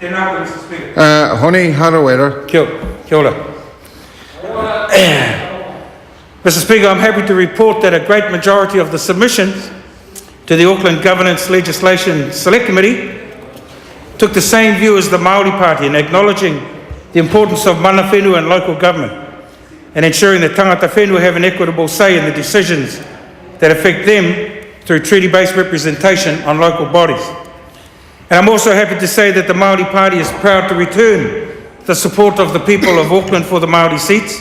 Tēnā, Mr. Speaker. Honi Harawira. Kia ora. Mr. Speaker, I'm happy to report that a great majority of the submissions to the Auckland Governance Legislation Select Committee took the same view as the Māori Party in acknowledging the importance of mana whenua and local government and ensuring that tangata whenua have an equitable say in the decisions that affect them through treaty-based representation on local bodies. And I'm also happy to say that the Māori Party is proud to return the support of the people of Auckland for the Māori seats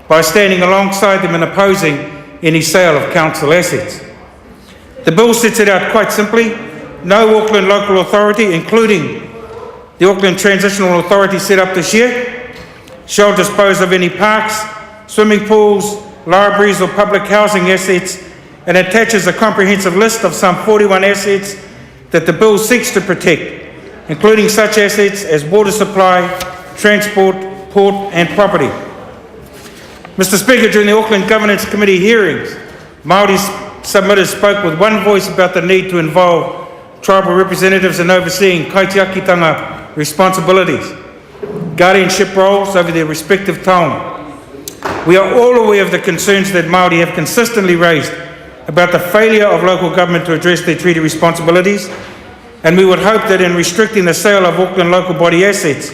by standing alongside them and opposing any sale of council assets. The bill sets it out quite simply: no Auckland local authority, including the Auckland Transitional Authority set up this year, shall dispose of any parks, swimming pools, libraries or public housing assets, and attaches a comprehensive list of some 41 assets that the bill seeks to protect, including such assets as water supply, transport, port and property. Mr. Speaker, during the Auckland Governance Committee hearings, Māori submitters spoke with one voice about the need to involve tribal representatives in overseeing kaitiakitanga responsibilities, guardianship roles over their respective taonga. We are all aware of the concerns that Māori have consistently raised about the failure of local government to address their treaty responsibilities, and we would hope that in restricting the sale of Auckland local body assets,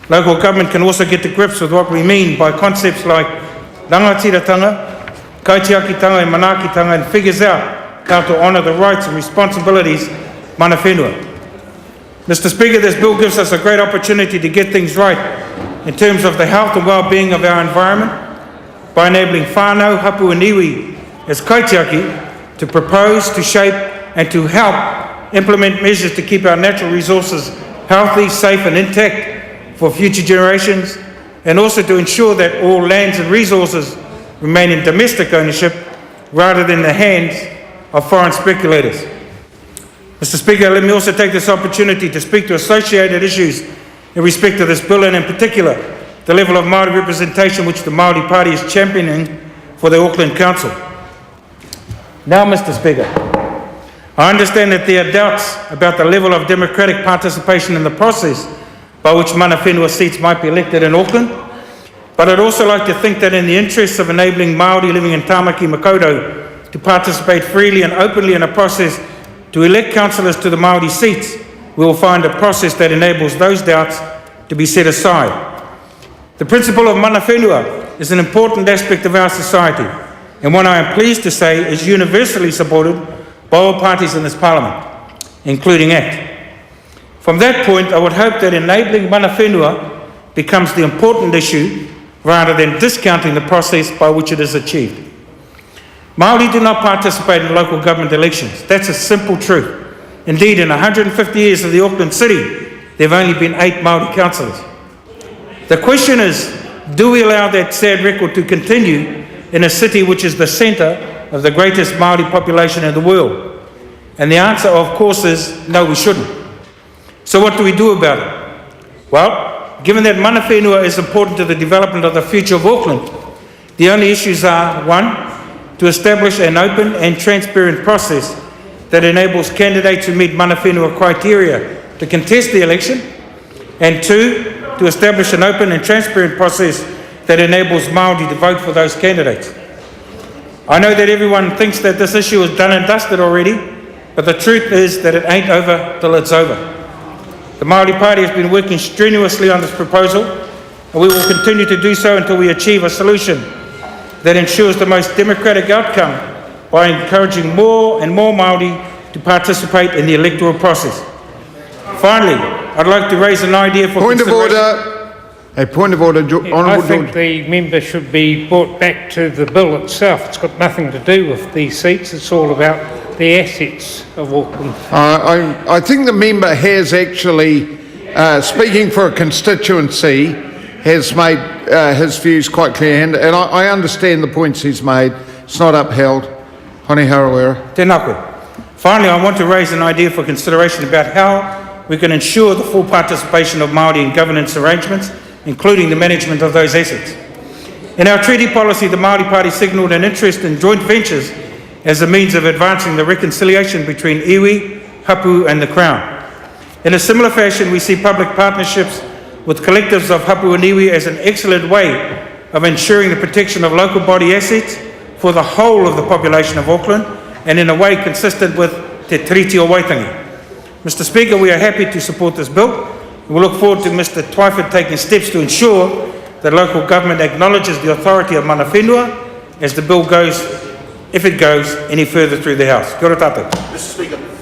local government can also get to grips with what we mean by concepts like rangatiratanga, kaitiakitanga and manakitanga, and figures out how to honour the rights and responsibilities mana whenua. Mr. Speaker, this bill gives us a great opportunity to get things right in terms of the health and well-being of our environment by enabling whānau, hapu and iwi as kaitiaki to propose, to shape and to help implement measures to keep our natural resources healthy, safe and intact for future generations, and also to ensure that all lands and resources remain in domestic ownership rather than in the hands of foreign speculators. Mr. Speaker, let me also take this opportunity to speak to associated issues in respect to this bill, and in particular the level of Māori representation which the Māori Party is championing for the Auckland Council. Now, Mr. Speaker, I understand that there are doubts about the level of democratic participation in the process by which mana whenua seats might be elected in Auckland, but I'd also like to think that in the interests of enabling Māori living in Tāmaki Makaurau to participate freely and openly in a process to elect councillors to the Māori seats, we will find a process that enables those doubts to be set aside. The principle of mana whenua is an important aspect of our society, and one I am pleased to say is universally supported by all parties in this Parliament, including ACT. From that point, I would hope that enabling mana whenua becomes the important issue rather than discounting the process by which it is achieved. Māori do not participate in local government elections. That's a simple truth. Indeed, in 150 years of the Auckland City, there have only been 8 Māori councillors. The question is, do we allow that sad record to continue in a city which is the centre of the greatest Māori population in the world? And the answer, of course, is no, we shouldn't. So what do we do about it? Well, given that mana whenua is important to the development of the future of Auckland, the only issues are: 1, to establish an open and transparent process that enables candidates who meet mana whenua criteria to contest the election, and 2, to establish an open and transparent process that enables Māori to vote for those candidates. I know that everyone thinks that this issue is done and dusted already, but the truth is that it ain't over till it's over. The Māori Party has been working strenuously on this proposal, and we will continue to do so until we achieve a solution that ensures the most democratic outcome by encouraging more and more Māori to participate in the electoral process. Finally, I'd like to raise an idea for Point of order. A point of order, I think the member should be brought back to the bill itself. It's got nothing to do with these seats. It's all about the assets of Auckland. I think the member has actually, speaking for a constituency, has made his views quite clear, and I understand the points he's made. It's not upheld. Honi Harawira. Tēnā koe. Finally, I want to raise an idea for consideration about how we can ensure the full participation of Māori in governance arrangements, including the management of those assets. In our treaty policy, the Māori Party signalled an interest in joint ventures as a means of advancing the reconciliation between iwi, hapu and the Crown. In a similar fashion, we see public partnerships with collectives of Hapu Iwi as an excellent way of ensuring the protection of local body assets for the whole of the population of Auckland, and in a way consistent with Te Tiriti o Waitangi. Mr. Speaker, we are happy to support this bill. We look forward to Mr. Twyford taking steps to ensure that local government acknowledges the authority of mana whenua as the bill goes, if it goes any further through the House. Kia ora tātou. Mr. Speaker.